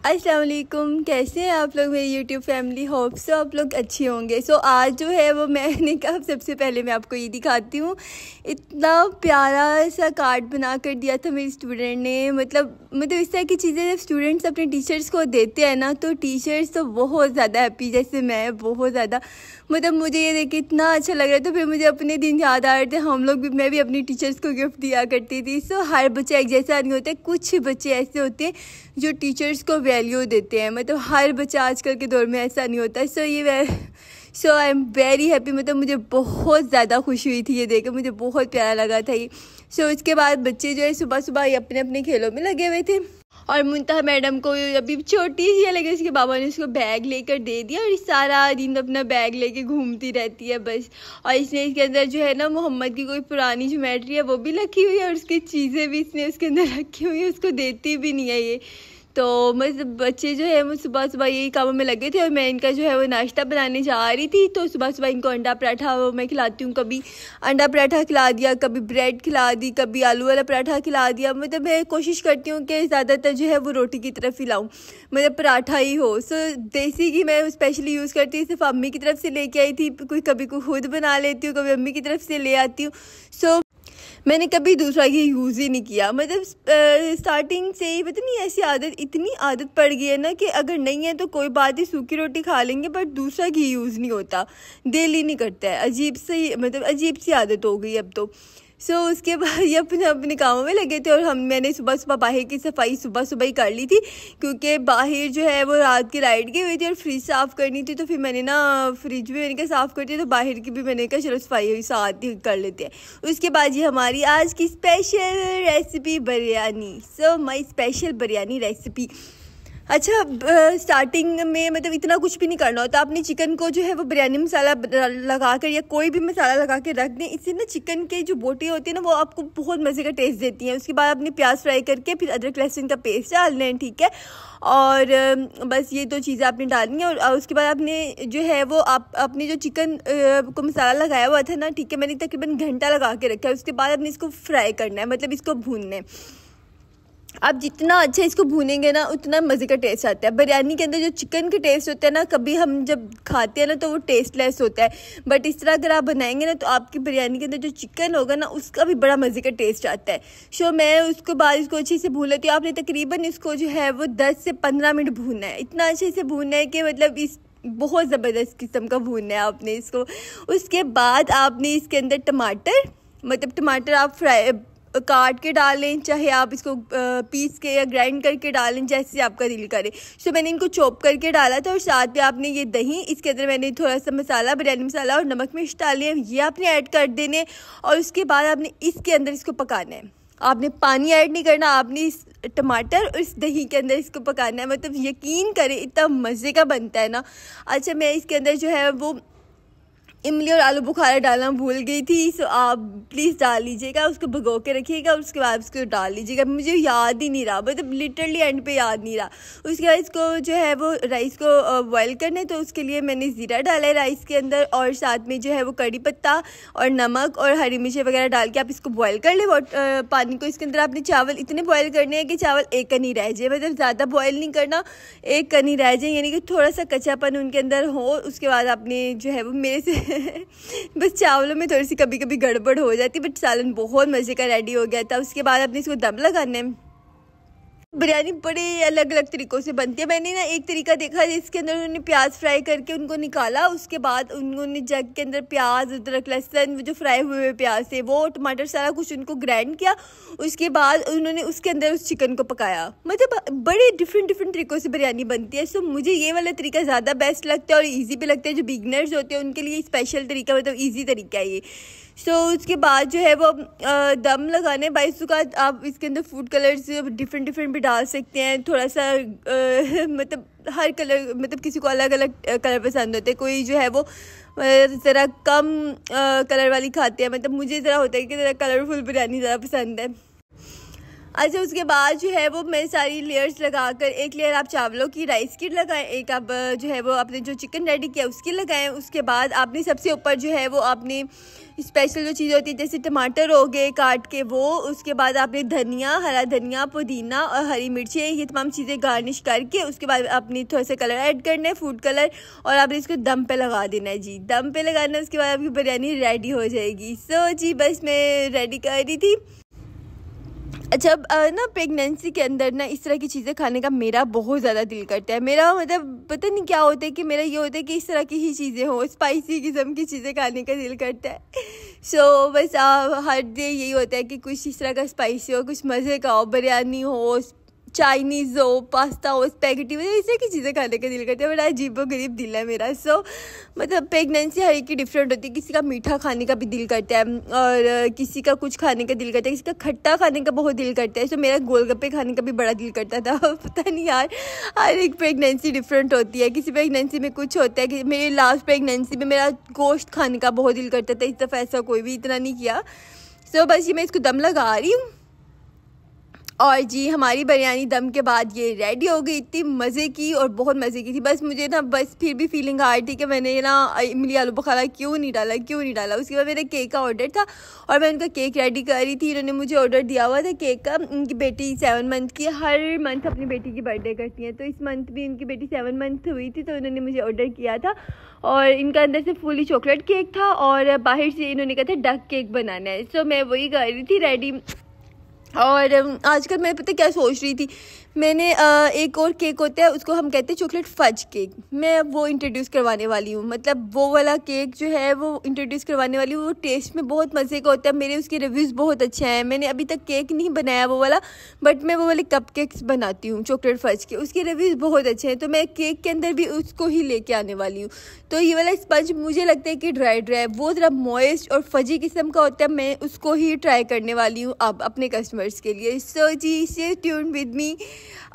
अस्सलाम वालेकुम, कैसे हैं आप लोग मेरी यूट्यूब फैमिली। होप सो आप लोग अच्छे होंगे। आज जो है वो मैंने कहा सबसे पहले मैं आपको ये दिखाती हूँ। इतना प्यारा सा कार्ड बना कर दिया था मेरी स्टूडेंट ने। मतलब इस तरह की चीज़ें जब स्टूडेंट्स अपने टीचर्स को देते हैं ना तो टीचर्स तो बहुत ज़्यादा हैप्पी, जैसे मैं बहुत ज़्यादा। मुझे ये देख के इतना अच्छा लग रहा था। फिर मुझे अपने दिन याद आ रहे थे, मैं भी अपनी टीचर्स को गिफ्ट दिया करती थी। हर बच्चा एक जैसा नहीं होता है, कुछ बच्चे ऐसे होते हैं जो टीचर्स को वैल्यू देते हैं। हर बच्चा आजकल के दौर में ऐसा नहीं होता है। सो आई एम वेरी हैप्पी। मुझे बहुत ज़्यादा खुशी हुई थी ये देख कर, मुझे बहुत प्यारा लगा था ये। उसके बाद बच्चे जो है सुबह सुबह अपने अपने खेलों में लगे हुए थे और मुंतहा मैडम को अभी छोटी सी है, लेकिन उसके बाबा ने उसको बैग लेकर दे दिया और सारा दिन अपना बैग लेके घूमती रहती है बस। और इसने इसके अंदर जो है ना मोहम्मद की कोई पुरानी ज्योमेट्री है वो भी रखी हुई है और उसकी चीज़ें भी इसने उसके अंदर रखी हुई है, उसको देती भी नहीं है ये। तो बच्चे जो है वो सुबह सुबह यही कामों में लगे थे और मैं इनका जो है वो नाश्ता बनाने जा रही थी। तो सुबह सुबह इनको अंडा पराठा मैं खिलाती हूँ, कभी अंडा पराठा खिला दिया, कभी ब्रेड खिला दी, कभी आलू वाला पराठा खिला दिया। मैं कोशिश करती हूँ कि ज़्यादातर जो है वो रोटी की तरफ ही लाऊँ, पराठा ही हो। देसी घी मैं स्पेशली यूज़ करती हूँ, सिर्फ अम्मी की तरफ से लेके आई थी, कभी खुद बना लेती हूँ, कभी अम्मी की तरफ से ले आती हूँ। मैंने कभी दूसरा घी यूज़ ही नहीं किया। स्टार्टिंग से ही नहीं, ऐसी आदत इतनी आदत पड़ गई है ना कि अगर नहीं है तो कोई बात ही, सूखी रोटी खा लेंगे बट दूसरा घी यूज़ नहीं होता, दिल ही नहीं करता है। अजीब सी आदत हो गई अब तो। उसके बाद ये अपने अपने कामों में लगे थे और मैंने सुबह सुबह बाहर की सफाई सुबह सुबह ही कर ली थी, क्योंकि बाहर जो है वो रात की लाइट गई हुई थी और फ्रिज साफ़ करनी थी। तो फिर मैंने ना फ्रिज भी मैंने कहा साफ़ करती है, तो बाहर की भी मैंने कहा चलो सफाई साथ ही कर लेते हैं। उसके बाद ये हमारी आज की स्पेशल रेसिपी बिरयानी। माई स्पेशल बिरयानी रेसिपी। अच्छा, स्टार्टिंग में इतना कुछ भी नहीं करना होता। आपने चिकन को जो है वो बिरयानी मसाला लगा कर या कोई भी मसाला लगा के रख दें, इससे ना चिकन के जो बोटी होती है ना वो आपको बहुत मज़े का टेस्ट देती हैं। उसके बाद आपने प्याज फ्राई करके फिर अदरक लहसुन का पेस्ट डाल लें, ठीक है। और बस ये दो चीज़ें आपने डालनी है। और उसके बाद आपने जो है वो अपने जो चिकन को मसाला लगाया हुआ था ना, ठीक है, मैंने तकरीबन घंटा लगा के रखा है। उसके बाद आपने इसको फ्राई करना है, इसको भूनना है। आप जितना अच्छा इसको भूनेंगे ना उतना मज़े का टेस्ट आता है। बिरयानी के अंदर जो चिकन का टेस्ट होता है ना, कभी हम जब खाते हैं ना तो वो टेस्टलेस होता है, बट इस तरह अगर आप बनाएंगे ना तो आपकी बिरयानी के अंदर जो चिकन होगा ना उसका भी बड़ा मज़े का टेस्ट आता है। मैं उसके बाद इसको अच्छे से भून लेती हूँ। आपने तकरीबन इसको जो है वो 10 से 15 मिनट भूनना है। इतना अच्छे से भूनना है कि इस बहुत ज़बरदस्त किस्म का भूनना है आपने इसको। उसके बाद आपने इसके अंदर टमाटर आप फ्राई काट के डालें, चाहे आप इसको पीस के या ग्राइंड करके डालें, जैसे आपका दिल करे। मैंने इनको चॉप करके डाला था और साथ में आपने ये दही, इसके अंदर मैंने थोड़ा सा मसाला, बिरयानी मसाला और नमक मिर्च डाले हैं, ये आपने ऐड कर देने। और उसके बाद आपने इसके अंदर इसको पकाना है। आपने पानी ऐड नहीं करना, आपने इस टमाटर और इस दही के अंदर इसको पकाना है। यकीन करें इतना मज़े का बनता है ना। अच्छा, मैं इसके अंदर जो है वो इमली और आलू बुखारा डालना भूल गई थी, आप प्लीज़ डाल लीजिएगा, उसको भिगो के रखिएगा और उसके बाद उसको डाल लीजिएगा। मुझे याद ही नहीं रहा, लिटरली एंड पे याद नहीं रहा। उसके बाद इसको जो है वो राइस को बॉयल करना है, तो उसके लिए मैंने ज़ीरा डाला है राइस के अंदर और साथ में जो है वो कड़ी पत्ता और नमक और हरी मिर्ची वगैरह डाल के आप इसको बॉयल कर लें। पानी को इसके अंदर आपने चावल इतने बॉयल करने हैं कि चावल एक कनी रह जाए, ज़्यादा बॉयल नहीं करना, एक कनी रह जाए, यानी कि थोड़ा सा कच्चापन उनके अंदर हो। उसके बाद आपने जो है वो मेरे से बस चावलों में थोड़ी सी कभी कभी गड़बड़ हो जाती, बट सालन बहुत मज़े का रेडी हो गया था। उसके बाद आपने इसको दम लगाना है। बिरयानी बड़े अलग अलग तरीक़ों से बनती है। मैंने ना एक तरीका देखा जिसके अंदर उन्होंने प्याज फ्राई करके उनको निकाला, उसके बाद उन्होंने जग के अंदर प्याज, अदरक, लहसुन, जो फ्राई हुए प्याज थे वो, टमाटर, सारा कुछ उनको ग्राइंड किया। उसके बाद उन्होंने उसके अंदर उस चिकन को पकाया। बड़े डिफरेंट तरीक़ों से बिरयानी बनती है। मुझे ये वाला तरीका ज़्यादा बेस्ट लगता है और ईजी भी लगता है। जो बिगनर्स होते हैं उनके लिए स्पेशल तरीका, ईजी तरीका है ये। उसके बाद जो है वो दम लगाने, बाईस का आप इसके अंदर फूड कलर्स डिफरेंट भी डाल सकते हैं। थोड़ा सा हर कलर, किसी को अलग अलग कलर पसंद होते हैं। कोई जो है वो ज़रा कम कलर वाली खाते हैं, मुझे ज़रा होता है कि ज़रा कलरफुल बिरयानी ज़रा पसंद है। अच्छा उसके बाद जो है वो मैं सारी लेयर्स लगाकर, एक लेयर आप चावलों की राइस की लगाएं, एक आप जो है वो आपने जो चिकन रेडी किया उसकी लगाएं। उसके बाद आपने सबसे ऊपर जो है वो आपने स्पेशल जो चीज़ होती है जैसे टमाटर हो गए काट के वो, उसके बाद आपने धनिया, हरा धनिया, पुदीना और हरी मिर्ची, ये तमाम चीज़ें गार्निश करके उसके बाद आपने थोड़ा सा कलर ऐड करना है, फूड कलर, और आपने इसको दम पे लगा देना है जी। दम पे लगाना है, उसके बाद आपकी बिरयानी रेडी हो जाएगी। सो जी बस मैं रेडी कर रही थी। अच्छा अब ना प्रेगनेंसी के अंदर ना इस तरह की चीज़ें खाने का मेरा बहुत ज़्यादा दिल करता है। मेरा मतलब पता नहीं क्या होता है कि मेरा ये होता है कि इस तरह की ही चीज़ें हो, स्पाइसी किस्म की चीज़ें खाने का दिल करता है। सो बस हर डे यही होता है कि कुछ इस तरह का स्पाइसी हो, कुछ मज़े का हो, बिरयानी हो, चाइनीज़ हो, पास्ता हो, स्पैगेटी हो, इस तरह की चीज़ें खाने का दिल करता है। बड़ा अजीबोगरीब दिल है मेरा। सो मतलब प्रेगनेंसी हर एक की डिफरेंट होती है। किसी का मीठा खाने का भी दिल करता है और किसी का कुछ खाने का दिल करता है, किसी का खट्टा खाने का बहुत दिल करता है। सो मेरा गोलगप्पे खाने का भी बड़ा दिल करता था। पता नहीं यार, हर एक प्रेगनेंसी डिफरेंट होती है। किसी प्रेगनेंसी में कुछ होता है कि मेरी लास्ट प्रेगनेंसी में मेरा गोश्त खाने का बहुत दिल करता था, इस दफ़ा ऐसा कोई भी इतना नहीं किया। सो बस ये मैं इसको दम लगा रही हूँ और जी हमारी बिरयानी दम के बाद ये रेडी हो गई। इतनी मज़े की और बहुत मज़े की थी। बस मुझे ना बस फिर भी फीलिंग आ रही थी कि मैंने ना इमली आलू बुखारा क्यों नहीं डाला। उसके बाद मेरा केक का ऑर्डर था और मैं उनका केक रेडी कर रही थी। इन्होंने मुझे ऑर्डर दिया हुआ था केक का। उनकी बेटी 7 मंथ की, हर मंथ अपनी बेटी की बर्थडे करती हैं, तो इस मंथ भी उनकी बेटी 7 मंथ हुई थी, तो उन्होंने मुझे ऑर्डर किया था। और इनका अंदर से फुली चॉकलेट केक था और बाहर से इन्होंने कहा था डक केक बनाना है। सो मैं वही कर रही थी रेडी। और आजकल मैं पता क्या सोच रही थी, मैंने एक और केक होता है उसको हम कहते हैं चॉकलेट फज केक, मैं वो इंट्रोड्यूस करवाने वाली हूँ। मतलब वो वाला केक जो है वो इंट्रोड्यूस करवाने वाली हूँ। वो टेस्ट में बहुत मज़े का होता है। मेरे उसके रिव्यूज़ बहुत अच्छे हैं। मैंने अभी तक केक नहीं बनाया वो वाला, बट मैं वो वाले कप केक्स बनाती हूँ चॉकलेट फज के, उसके रिव्यूज़ बहुत अच्छे हैं। तो मैं केक के अंदर भी उसको ही लेके आने वाली हूँ। तो ये वाला स्पंज मुझे लगता है कि ड्राई वो ज़रा मॉइस्ट और फजी किस्म का होता है, मैं उसको ही ट्राई करने वाली हूँ अब अपने कस्टमर्स के लिए। सो जी stay tuned with me.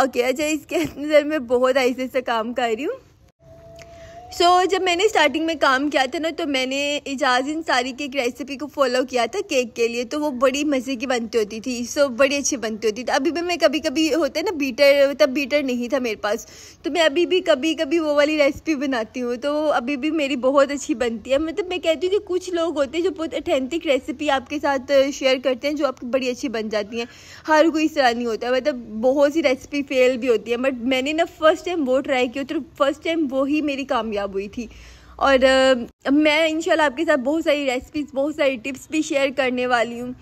Okay अच्छा इसके अंदर मैं बहुत ऐसे से काम कर रही हूँ। जब मैंने स्टार्टिंग में काम किया था ना, तो मैंने इजाज़ अंसारी की एक रेसिपी को फॉलो किया था केक के लिए, तो वो बड़ी मज़े की बनती होती थी। बड़ी अच्छी बनती होती थी। अभी भी मैं कभी कभी होता है ना बीटर, तब बीटर नहीं था मेरे पास, तो मैं अभी भी कभी कभी वो वाली रेसिपी बनाती हूँ, तो अभी भी मेरी बहुत अच्छी बनती है। मतलब मैं कहती हूँ कि कुछ लोग होते हैं जो बहुत ऑथेंटिक रेसिपी आपके साथ शेयर करते हैं, जो आपकी बड़ी अच्छी बन जाती हैं। हर कोई इस तरह नहीं होता, मतलब बहुत सी रेसिपी फेल भी होती है, बट मैंने ना फर्स्ट टाइम वो ट्राई किया, तो फर्स्ट टाइम वो ही मेरी कामयाब हुई थी। और मैं इंशाल्लाह आपके साथ बहुत सारी रेसिपीज़, बहुत सारी टिप्स भी शेयर करने वाली हूँ।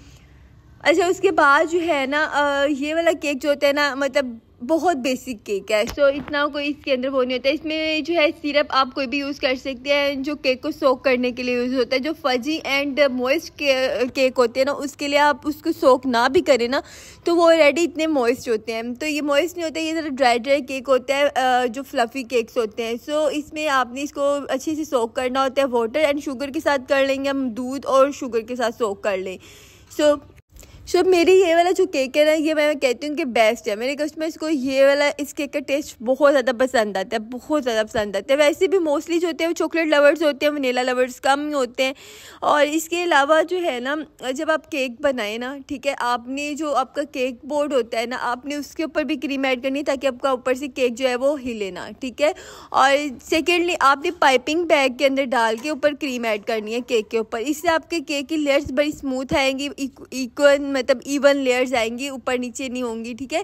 अच्छा उसके बाद जो है ना ये वाला केक जो होता है ना, मतलब बहुत बेसिक केक है। इतना कोई इसके अंदर वो नहीं होता है। इसमें जो है सिरप आप कोई भी यूज़ कर सकते हैं जो केक को सोक करने के लिए यूज़ होता है। जो फजी एंड मॉइस्ट केक होते हैं ना, उसके लिए आप उसको सोक ना भी करें ना, तो वो ऑलरेडी इतने मॉइस्ट होते हैं। तो ये मॉइस्ट नहीं होता, ये ज़रा ड्राई केक होता है जो फ्लफ़ी केक्स होते हैं। इसमें आपने इसको अच्छे से सोक करना होता है। वाटर एंड शुगर के साथ कर लेंगे हम, दूध और शुगर के साथ सोक कर लें। मेरी ये वाला जो केक है ना, ये मैं कहती हूँ कि बेस्ट है। मेरे कस्टमर्स को ये वाला इस केक का टेस्ट बहुत ज़्यादा पसंद आता है, बहुत ज़्यादा पसंद आता है। वैसे भी मोस्टली जो होते हैं वो चॉकलेट लवर्स होते हैं, वनीला लवर्स कम ही होते हैं। और इसके अलावा जो है ना, जब आप केक बनाए ना, ठीक है, आपने जो आपका केक बोर्ड होता है ना, आपने उसके ऊपर भी क्रीम ऐड करनी है ताकि आपका ऊपर से केक जो है वो हिले ना, ठीक है। और सेकेंडली आपने पाइपिंग बैग के अंदर डाल के ऊपर क्रीम ऐड करनी है केक के ऊपर। इससे आपके केक की लेयर्स बड़ी स्मूथ आएंगी, इक्वल मतलब इवन लेयर्स आएंगी, ऊपर नीचे नहीं होंगी, ठीक है।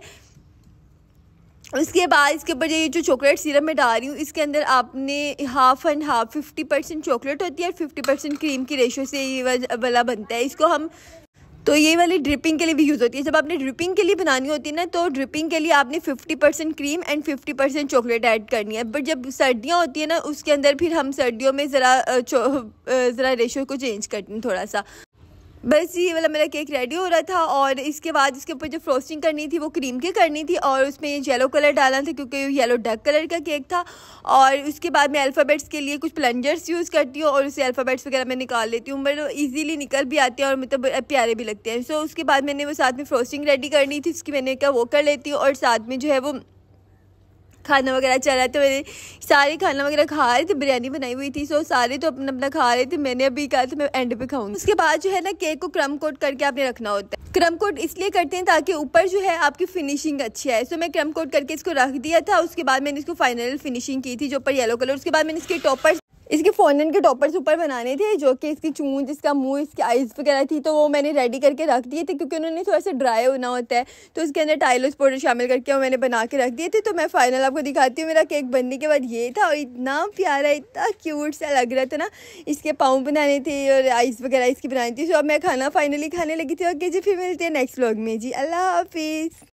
उसके बाद इसके ऊपर ये जो चॉकलेट सिरप मैं डाल रही हूँ, इसके अंदर आपने हाफ एंड हाफ 50% चॉकलेट होती है और 50% क्रीम की रेशो से ये वाला बनता है। इसको हम तो ये वाली ड्रिपिंग के लिए भी यूज़ होती है। जब आपने ड्रिपिंग के लिए बनानी होती है ना, तो ड्रिपिंग के लिए आपने 50% क्रीम एंड 50% चॉकलेट ऐड करनी है। बट जब सर्दियाँ होती है ना, उसके अंदर फिर हम सर्दियों में ज़रा रेशो को चेंज करते हैं थोड़ा सा। बस ये वाला मेरा केक रेडी हो रहा था। और इसके बाद इसके ऊपर जो फ्रोस्टिंग करनी थी वो क्रीम की करनी थी, और उसमें येलो कलर डालना था क्योंकि येलो डक कलर का केक था। और उसके बाद मैं अल्फ़ाबेट्स के लिए कुछ प्लंजर्स यूज़ करती हूँ और उससे अल्फ़ाबेट्स वगैरह मैं निकाल लेती हूँ, बट ईजीली निकल भी आते हैं और मतलब प्यारे भी लगते हैं। उसके बाद मैंने वो साथ में फ्रोस्टिंग रेडी करनी थी, उसकी मैंने कहा वो कर लेती हूँ। और साथ में जो है वो खाना वगैरह चला तो मेरे सारे खाना वगैरह खा रहे थे, बिरयानी बनाई हुई थी। सो सारे तो अपना अपना खा रहे थे, मैंने अभी कहा था मैं एंड पे खाऊंगी। उसके बाद जो है ना केक को क्रम कोट करके आपने रखना होता है। क्रम कोट इसलिए करते हैं ताकि ऊपर जो है आपकी फिनिशिंग अच्छी है। सो मैं क्रम कोट करके इसको रख दिया था। उसके बाद मैंने इसको फाइनल फिनिशिंग की थी जो ऊपर येलो कलर। उसके बाद मैंने इसके टॉपर्स, इसके फोनन के टॉपर्स ऊपर बनाने थे, जो कि इसकी चूंच, इसका मुंह, इसकी आइज़ वगैरह थी, तो वो मैंने रेडी करके रख दिए थे क्योंकि उन्होंने थोड़ा सा ड्राई होना होता है। तो उसके अंदर टाइलोस पाउडर शामिल करके वो मैंने बना के रख दिए थे। तो मैं फाइनल आपको दिखाती हूँ मेरा केक बनने के बाद ये था, और इतना प्यारा, इतना क्यूट सा लग रहा था ना। इसके पाँव बनाने थे और आइज़ वगैरह इसकी बनानी थी। सो अब मैं खाना फाइनली खाने लगी थी। ओके जी, फिर मिलते हैं नेक्स्ट व्लॉग में जी। अल्लाह हाफिज़।